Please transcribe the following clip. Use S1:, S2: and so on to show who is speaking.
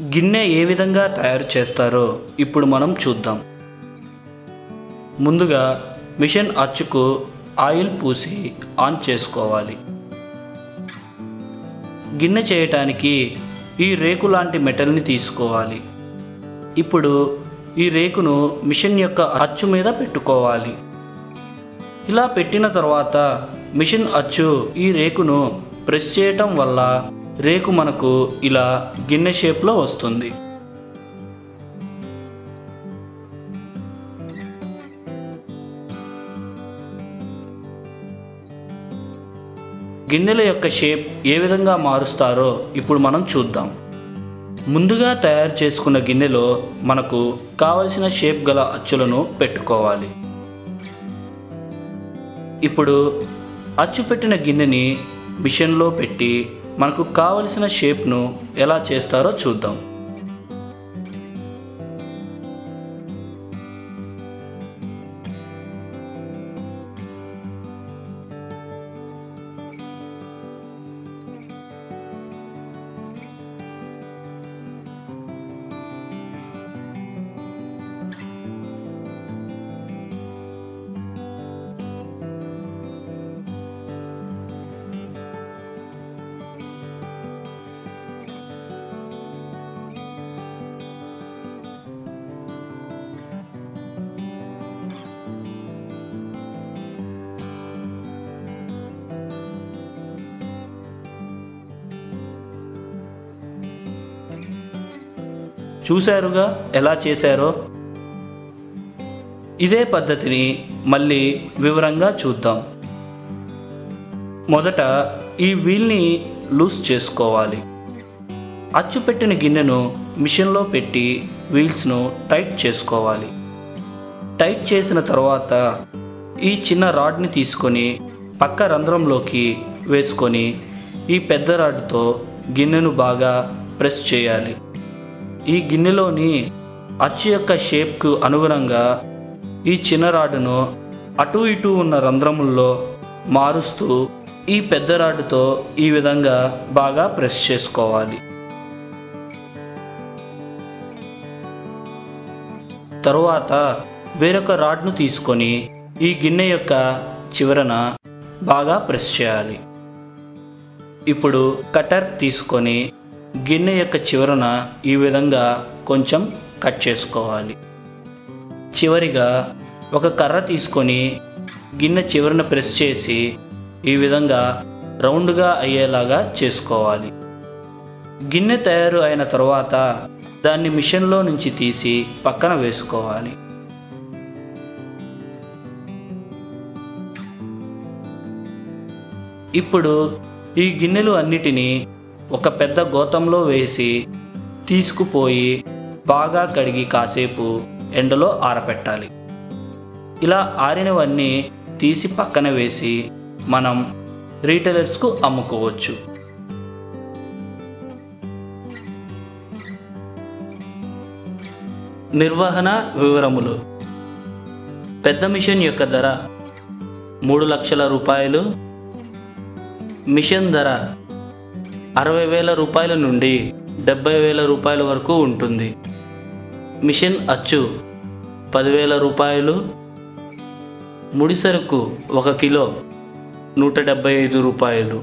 S1: గిన్నె ఏ విధంగా తయారు చేస్తారో ఇప్పుడు మనం చూద్దాం. ముందుగా మిషన్ అచ్చుకు ఆయిల్ పూసి ఆన్ చేసుకోవాలి. గిన్నె చేయటానికి ఈ రేకు లాంటి మెటల్ని తీసుకోవాలి. ఇప్పుడు ఈ రేకును మిషన్ యొక్క అచ్చు మీద పెట్టుకోవాలి. ఇలా పెట్టిన తర్వాత మిషన్ అచ్చు ఈ రేకును ప్రెస్ చేయటం వల్ల రేకు మనకు ఇలా గిన్నె షేప్లో వస్తుంది. గిన్నెల యొక్క షేప్ ఏ విధంగా మారుస్తారో ఇప్పుడు మనం చూద్దాం. ముందుగా తయారు చేసుకున్న గిన్నెలో మనకు కావలసిన షేప్ గల అచ్చులను పెట్టుకోవాలి. ఇప్పుడు అచ్చు పెట్టిన గిన్నెని మిషన్లో పెట్టి మనకు కావలసిన షేప్ను ఎలా చేస్తారో చూద్దాం. చూశారుగా ఎలా చేశారో. ఇదే పద్ధతిని మళ్ళీ వివరంగా చూద్దాం. మొదట ఈ వీల్ని లూజ్ చేసుకోవాలి. అచ్చు పెట్టిన గిన్నెను మిషన్లో పెట్టి వీల్స్ను టైట్ చేసుకోవాలి. టైట్ చేసిన తర్వాత ఈ చిన్న రాడ్ని తీసుకొని పక్క రంధ్రంలోకి వేసుకొని ఈ పెద్ద రాడ్తో గిన్నెను బాగా ప్రెస్ చేయాలి. ఈ గిన్నెలోని అచ్చు యొక్క షేప్కు అనుగుణంగా ఈ చిన్న రాడ్ను అటు ఇటు ఉన్న రంధ్రముల్లో మారుస్తూ ఈ పెద్ద రాడ్తో ఈ విధంగా బాగా ప్రెస్ చేసుకోవాలి. తరువాత వేరొక రాడ్ను తీసుకొని ఈ గిన్నె యొక్క చివరన బాగా ప్రెస్ చేయాలి. ఇప్పుడు కటర్ తీసుకొని గిన్నె యొక్క చివరన ఈ విధంగా కొంచెం కట్ చేసుకోవాలి. చివరిగా ఒక కర్ర తీసుకొని గిన్నె చివరన ప్రెస్ చేసి ఈ విధంగా రౌండ్గా అయ్యేలాగా చేసుకోవాలి. గిన్నె తయారు అయిన తర్వాత దాన్ని మిషన్లో నుంచి తీసి పక్కన వేసుకోవాలి. ఇప్పుడు ఈ గిన్నెలు అన్నిటినీ ఒక పెద్ద గోతంలో వేసి తీసుకుపోయి బాగా కడిగి కాసేపు ఎండలో ఆరబెట్టాలి. ఇలా ఆరినవన్నీ తీసి పక్కన వేసి మనం రీటైలర్స్కు అమ్ముకోవచ్చు. నిర్వహణ వివరములు. పెద్ద మిషన్ యొక్క ధర 3 లక్షల రూపాయలు. మిషన్ ధర 60,000 రూపాయల నుండి 70,000 రూపాయల వరకు ఉంటుంది. మిషన్ అచ్చు 10,000 రూపాయలు. ముడి సరుకు 1 కిలో 175 రూపాయలు.